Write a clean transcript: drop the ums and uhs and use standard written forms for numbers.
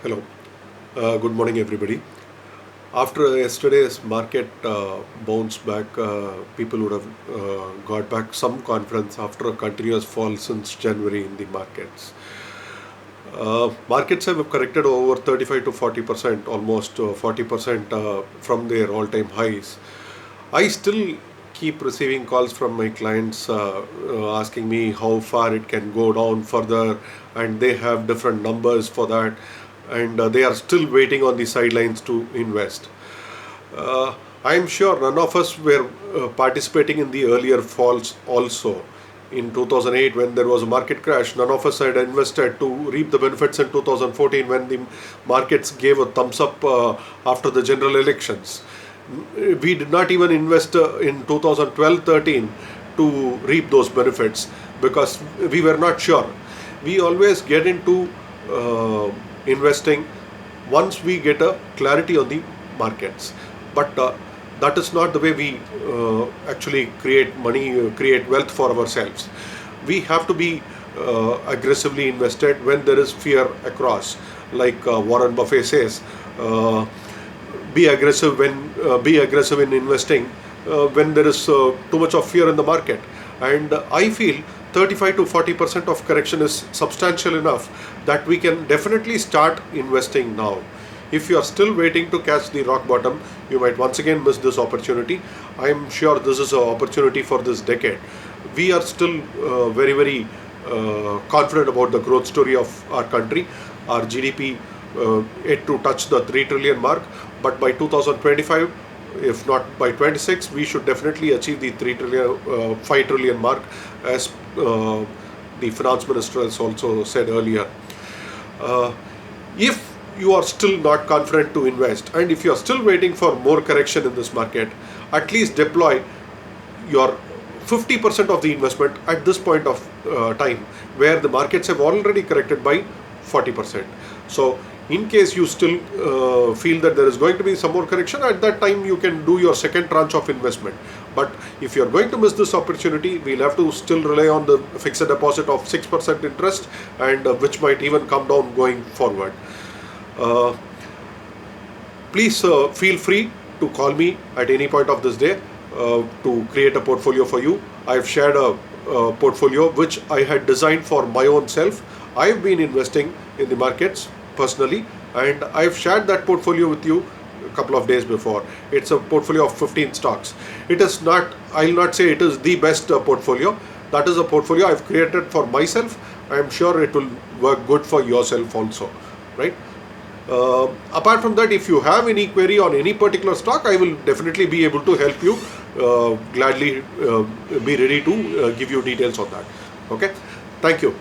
Hello. Good morning, everybody. After yesterday's market bounce back, people would have got back some confidence after a continuous fall since January in the markets. Markets have corrected over 35 to 40%, almost 40% from their all-time highs. I still keep receiving calls from my clients asking me how far it can go down further, and they have different numbers for that, and they are still waiting on the sidelines to invest. Uh, I'm sure none of us were participating in the earlier falls also. In 2008, when there was a market crash, none of us had invested to reap the benefits in 2014 when the markets gave a thumbs up after the general elections. We did not even invest in 2012-13 to reap those benefits because we were not sure. We always get into investing once we get a clarity on the markets, but that is not the way we actually create money, create wealth for ourselves. We have to be aggressively invested when there is fear across, like Warren Buffett says. Be aggressive in investing when there is too much of fear in the market. And I feel 35 to 40% of correction is substantial enough that we can definitely start investing now. If you are still waiting to catch the rock bottom, you might once again miss this opportunity. I am sure this is an opportunity for this decade. We are still very confident about the growth story of our country. Our GDP yet to touch the 3 trillion mark, but by 2025, if not by 26, we should definitely achieve the 3 trillion, 5 trillion mark, as the finance minister has also said earlier. If you are still not confident to invest, and if you are still waiting for more correction in this market, at least deploy your 50% of the investment at this point of time, where the markets have already corrected by 40%. So in case you still feel that there is going to be some more correction, at that time you can do your second tranche of investment. But if you are going to miss this opportunity, we'll have to still rely on the fixed deposit of 6% interest, and which might even come down going forward. uh, Please feel free to call me at any point of this day to create a portfolio for you. I've shared a portfolio which I had designed for my own self. I've been investing in the markets personally, and I've shared that portfolio with you a couple of days before. It's a portfolio of 15 stocks. It is not, I'll not say it is the best portfolio. That is a portfolio I've created for myself. I'm sure it will work good for yourself also, right? Apart from that, if you have any query on any particular stock, I will definitely be able to help you. Gladly be ready to give you details on that. Okay. Thank you.